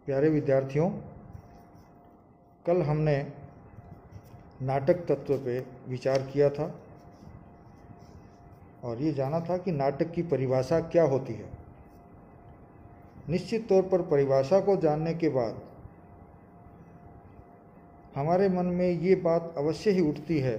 प्यारे विद्यार्थियों, कल हमने नाटक तत्व पे विचार किया था और ये जाना था कि नाटक की परिभाषा क्या होती है। निश्चित तौर पर परिभाषा को जानने के बाद हमारे मन में ये बात अवश्य ही उठती है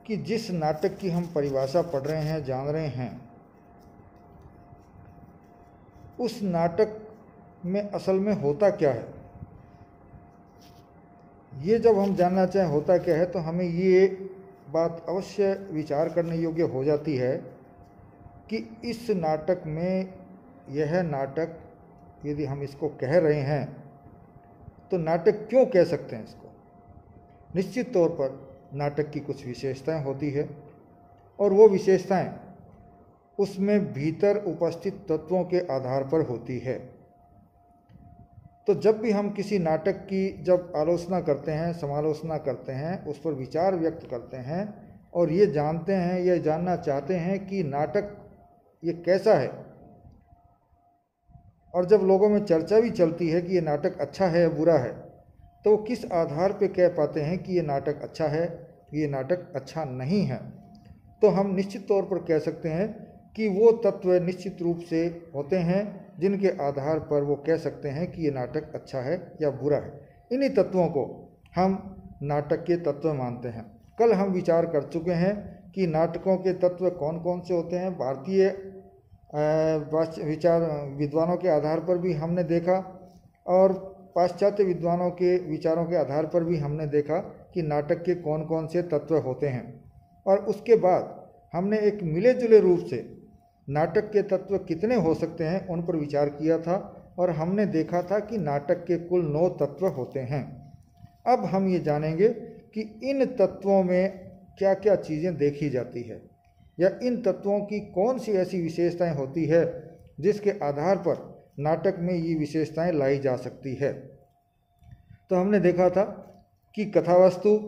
कि जिस नाटक की हम परिभाषा पढ़ रहे हैं, जान रहे हैं, उस नाटक में असल में होता क्या है। ये जब हम जानना चाहें होता क्या है तो हमें ये बात अवश्य विचार करने योग्य हो जाती है कि इस नाटक में, यह नाटक यदि हम इसको कह रहे हैं तो नाटक क्यों कह सकते हैं इसको। निश्चित तौर पर नाटक की कुछ विशेषताएं होती है और वो विशेषताएं उसमें भीतर उपस्थित तत्वों के आधार पर होती है। तो जब भी हम किसी नाटक की जब आलोचना करते हैं, समालोचना करते हैं, उस पर विचार व्यक्त करते हैं और ये जानते हैं, ये जानना चाहते हैं कि नाटक ये कैसा है, और जब लोगों में चर्चा भी चलती है कि ये नाटक अच्छा है या बुरा है, तो वो किस आधार पे कह पाते हैं कि ये नाटक अच्छा है, ये नाटक अच्छा नहीं है। तो हम निश्चित तौर पर कह सकते हैं कि वो तत्व निश्चित रूप से होते हैं जिनके आधार पर वो कह सकते हैं कि ये नाटक अच्छा है या बुरा है। इन्हीं तत्वों को हम नाटक के तत्व मानते हैं। कल हम विचार कर चुके हैं कि नाटकों के तत्व कौन कौन से होते हैं। भारतीय विचार विद्वानों के आधार पर भी हमने देखा और पाश्चात्य विद्वानों के विचारों के आधार पर भी हमने देखा कि नाटक के कौन कौन से तत्व होते हैं। और उसके बाद हमने एक मिले जुले रूप से नाटक के तत्व कितने हो सकते हैं उन पर विचार किया था और हमने देखा था कि नाटक के कुल 9 तत्व होते हैं। अब हम ये जानेंगे कि इन तत्वों में क्या क्या चीज़ें देखी जाती है या इन तत्वों की कौन सी ऐसी विशेषताएं होती है जिसके आधार पर नाटक में ये विशेषताएं लाई जा सकती है। तो हमने देखा था कि कथावस्तु,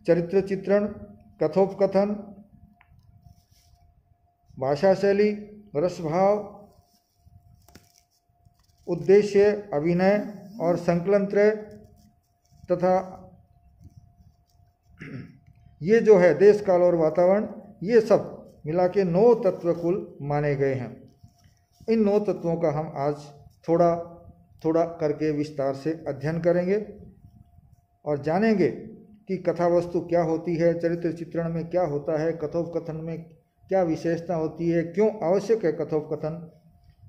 चरित्र चित्रण, कथोपकथन, भाषा शैली, रसभाव, उद्देश्य, अभिनय और संकलन त्रय तथा ये जो है देश काल और वातावरण, ये सब मिला के 9 तत्व कुल माने गए हैं। इन 9 तत्वों का हम आज थोड़ा थोड़ा करके विस्तार से अध्ययन करेंगे और जानेंगे कि कथा वस्तु क्या होती है, चरित्र चित्रण में क्या होता है, कथोपकथन में क्या विशेषता होती है, क्यों आवश्यक है कथोपकथन,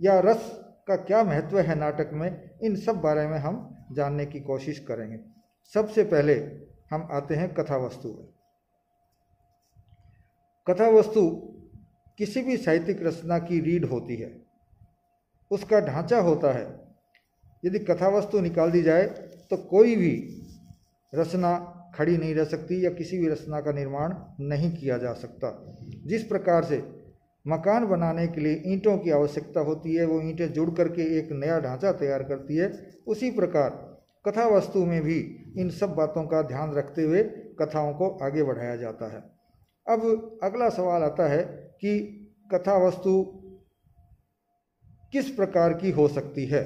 या रस का क्या महत्व है नाटक में। इन सब बारे में हम जानने की कोशिश करेंगे। सबसे पहले हम आते हैं कथा वस्तु में। कथा वस्तु किसी भी साहित्यिक रचना की रीढ़ होती है, उसका ढांचा होता है। यदि कथा वस्तु निकाल दी जाए तो कोई भी रचना खड़ी नहीं रह सकती या किसी भी रचना का निर्माण नहीं किया जा सकता। जिस प्रकार से मकान बनाने के लिए ईंटों की आवश्यकता होती है, वो ईंटें जुड़ करके एक नया ढांचा तैयार करती है, उसी प्रकार कथा वस्तु में भी इन सब बातों का ध्यान रखते हुए कथाओं को आगे बढ़ाया जाता है। अब अगला सवाल आता है कि कथा वस्तु किस प्रकार की हो सकती है।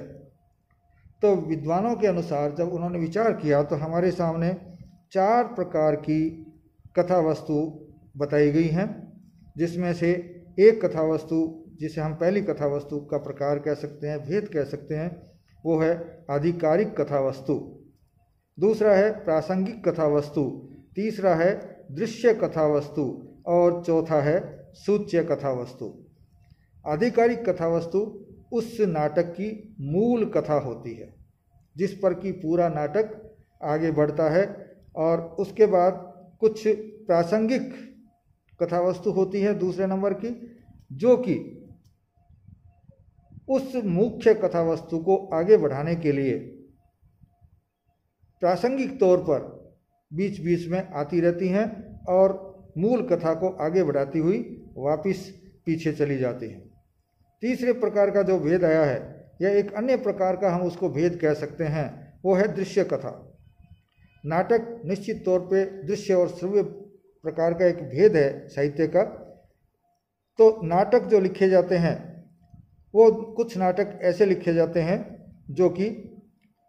तो विद्वानों के अनुसार जब उन्होंने विचार किया तो हमारे सामने 4 प्रकार की कथा वस्तु बताई गई हैं, जिसमें से एक कथा वस्तु, जिसे हम पहली कथा वस्तु का प्रकार कह सकते हैं, भेद कह सकते हैं, वो है आधिकारिक कथा वस्तु। दूसरा है प्रासंगिक कथा वस्तु, तीसरा है दृश्य कथा वस्तु और चौथा है सूच्य कथा वस्तु। आधिकारिक कथा वस्तु उस नाटक की मूल कथा होती है जिस पर कि पूरा नाटक आगे बढ़ता है, और उसके बाद कुछ प्रासंगिक कथा वस्तु होती है दूसरे नंबर की, जो कि उस मुख्य कथा वस्तु को आगे बढ़ाने के लिए प्रासंगिक तौर पर बीच बीच में आती रहती हैं और मूल कथा को आगे बढ़ाती हुई वापस पीछे चली जाती हैं। तीसरे प्रकार का जो भेद आया है, या एक अन्य प्रकार का हम उसको भेद कह सकते हैं, वो है दृश्य कथा। नाटक निश्चित तौर पे दृश्य और श्रव्य प्रकार का एक भेद है साहित्य का। तो नाटक जो लिखे जाते हैं वो कुछ नाटक ऐसे लिखे जाते हैं जो कि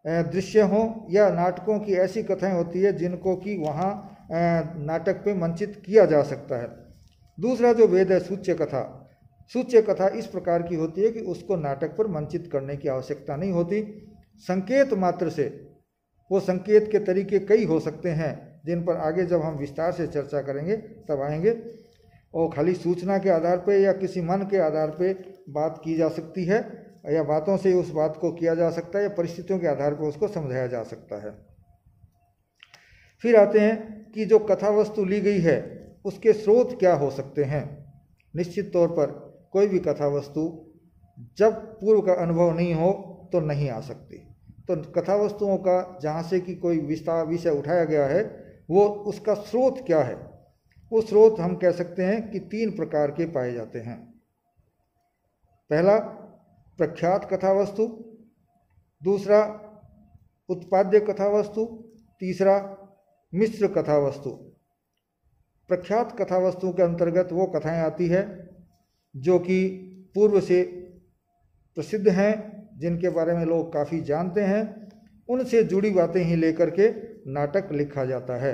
दृश्य हों, या नाटकों की ऐसी कथाएं होती है जिनको कि वहाँ नाटक पे मंचित किया जा सकता है। दूसरा जो वेद है सूच्य कथा, सूच्य कथा इस प्रकार की होती है कि उसको नाटक पर मंचित करने की आवश्यकता नहीं होती, संकेत मात्र से, वो संकेत के तरीके कई हो सकते हैं जिन पर आगे जब हम विस्तार से चर्चा करेंगे तब आएंगे, और खाली सूचना के आधार पर या किसी मन के आधार पर बात की जा सकती है, या बातों से उस बात को किया जा सकता है, या परिस्थितियों के आधार पर उसको समझाया जा सकता है। फिर आते हैं कि जो कथा वस्तु ली गई है उसके स्रोत क्या हो सकते हैं। निश्चित तौर पर कोई भी कथा वस्तु जब पूर्व का अनुभव नहीं हो तो नहीं आ सकती। तो कथा वस्तुओं का जहाँ से कि कोई विषय उठाया गया है वो उसका स्रोत क्या है, वो स्रोत हम कह सकते हैं कि 3 प्रकार के पाए जाते हैं। पहला प्रख्यात कथा वस्तु, दूसरा उत्पाद्य कथा वस्तु, तीसरा मिश्र कथा वस्तु। प्रख्यात कथा वस्तु के अंतर्गत वो कथाएं आती है जो कि पूर्व से प्रसिद्ध हैं, जिनके बारे में लोग काफ़ी जानते हैं, उनसे जुड़ी बातें ही लेकर के नाटक लिखा जाता है।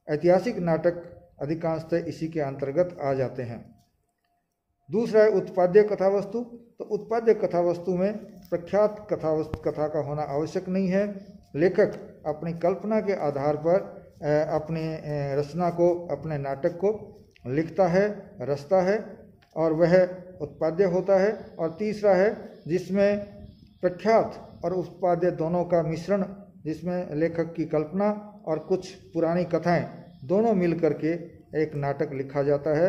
ऐतिहासिक नाटक अधिकांशतः इसी के अंतर्गत आ जाते हैं। दूसरा है उत्पाद्य कथा वस्तु। तो उत्पाद्य कथा वस्तु में प्रख्यात कथा का होना आवश्यक नहीं है। लेखक अपनी कल्पना के आधार पर अपनी रचना को, अपने नाटक को लिखता है, रचता है, और वह उत्पाद्य होता है। और तीसरा है जिसमें प्रख्यात और उत्पाद्य दोनों का मिश्रण, जिसमें लेखक की कल्पना और कुछ पुरानी कथाएं दोनों मिल करके एक नाटक लिखा जाता है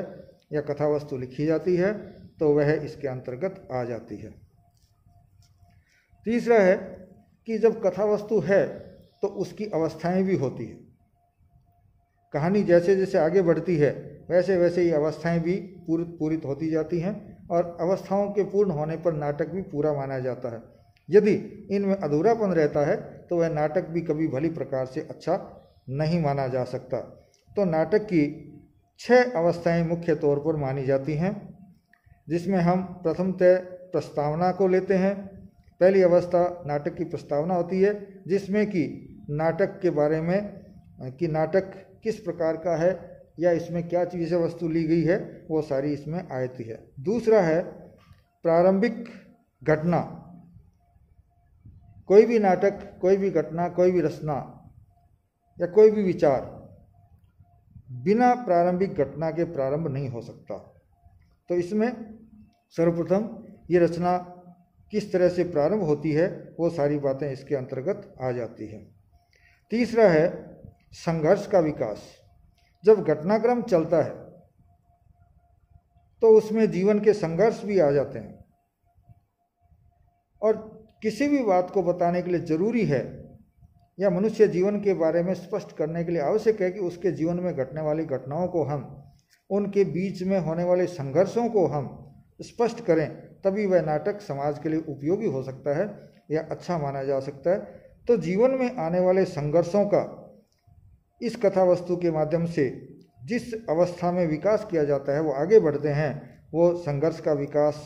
या कथा वस्तु लिखी जाती है, तो वह इसके अंतर्गत आ जाती है। तीसरा है कि जब कथा वस्तु है तो उसकी अवस्थाएं भी होती है। कहानी जैसे जैसे आगे बढ़ती है वैसे वैसे ये अवस्थाएं भी पूरित होती जाती हैं, और अवस्थाओं के पूर्ण होने पर नाटक भी पूरा माना जाता है। यदि इनमें अधूरापन रहता है तो वह नाटक भी कभी भली प्रकार से अच्छा नहीं माना जा सकता। तो नाटक की 6 अवस्थाएं मुख्य तौर पर मानी जाती हैं, जिसमें हम प्रथमतः प्रस्तावना को लेते हैं। पहली अवस्था नाटक की प्रस्तावना होती है, जिसमें कि नाटक के बारे में कि नाटक किस प्रकार का है या इसमें क्या विषय वस्तु ली गई है वो सारी इसमें आती है। दूसरा है प्रारंभिक घटना। कोई भी नाटक, कोई भी घटना, कोई भी रचना या कोई भी विचार बिना प्रारंभिक घटना के प्रारंभ नहीं हो सकता। तो इसमें सर्वप्रथम ये रचना किस तरह से प्रारंभ होती है वो सारी बातें इसके अंतर्गत आ जाती हैं। तीसरा है संघर्ष का विकास। जब घटनाक्रम चलता है तो उसमें जीवन के संघर्ष भी आ जाते हैं, और किसी भी बात को बताने के लिए जरूरी है या मनुष्य जीवन के बारे में स्पष्ट करने के लिए आवश्यक है कि उसके जीवन में घटने वाली घटनाओं को हम, उनके बीच में होने वाले संघर्षों को हम स्पष्ट करें, तभी वह नाटक समाज के लिए उपयोगी हो सकता है या अच्छा माना जा सकता है। तो जीवन में आने वाले संघर्षों का इस कथा वस्तु के माध्यम से जिस अवस्था में विकास किया जाता है, वो आगे बढ़ते हैं, वो संघर्ष का विकास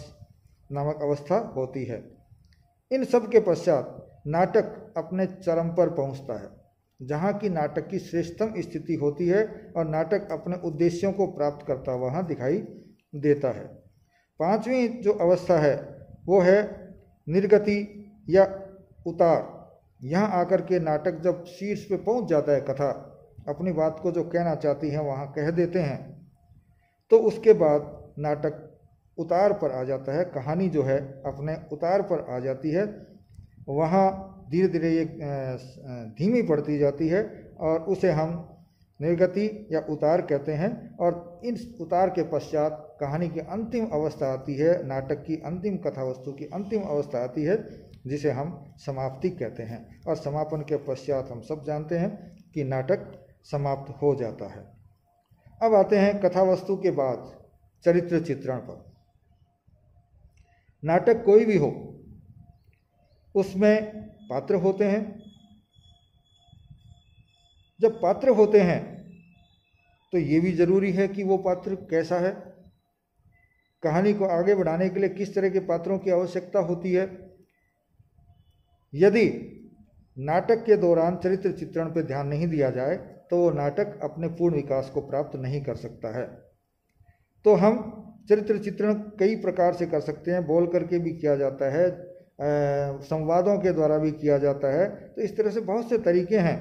नामक अवस्था होती है। इन सब के पश्चात नाटक अपने चरम पर पहुंचता है, जहाँ की नाटक की श्रेष्ठतम स्थिति होती है और नाटक अपने उद्देश्यों को प्राप्त करता वहाँ दिखाई देता है। 5वीं जो अवस्था है वो है निर्गति या उतार। यहाँ आकर के नाटक जब शीर्ष पे पहुँच जाता है, कथा अपनी बात को जो कहना चाहती है वहाँ कह देते हैं, तो उसके बाद नाटक उतार पर आ जाता है। कहानी जो है अपने उतार पर आ जाती है, वहाँ धीरे धीरे ये धीमी पड़ती जाती है और उसे हम निर्गति या उतार कहते हैं। और इन उतार के पश्चात कहानी की अंतिम अवस्था आती है, नाटक की अंतिम कथा वस्तु की अंतिम अवस्था आती है, जिसे हम समाप्ति कहते हैं। और समापन के पश्चात हम सब जानते हैं कि नाटक समाप्त हो जाता है। अब आते हैं कथा वस्तु के बाद चरित्र चित्रण पर। नाटक कोई भी हो, उसमें पात्र होते हैं। जब पात्र होते हैं तो ये भी जरूरी है कि वो पात्र कैसा है। कहानी को आगे बढ़ाने के लिए किस तरह के पात्रों की आवश्यकता होती है। यदि नाटक के दौरान चरित्र चित्रण पर ध्यान नहीं दिया जाए तो वो नाटक अपने पूर्ण विकास को प्राप्त नहीं कर सकता है। तो हम चरित्र चित्रण कई प्रकार से कर सकते हैं, बोल करके भी किया जाता है, संवादों के द्वारा भी किया जाता है। तो इस तरह से बहुत से तरीके हैं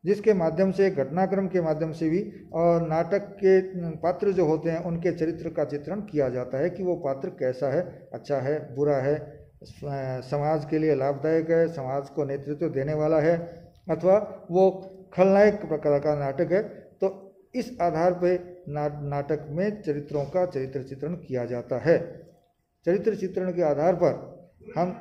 जिसके माध्यम से, घटनाक्रम के माध्यम से भी, और नाटक के पात्र जो होते हैं उनके चरित्र का चित्रण किया जाता है कि वो पात्र कैसा है, अच्छा है, बुरा है, समाज के लिए लाभदायक है, समाज को नेतृत्व देने वाला है, अथवा वो खलनायक प्रकार का नाटक है। तो इस आधार पर नाटक में चरित्रों का चरित्र चित्रण किया जाता है। चरित्र चित्रण के आधार पर हम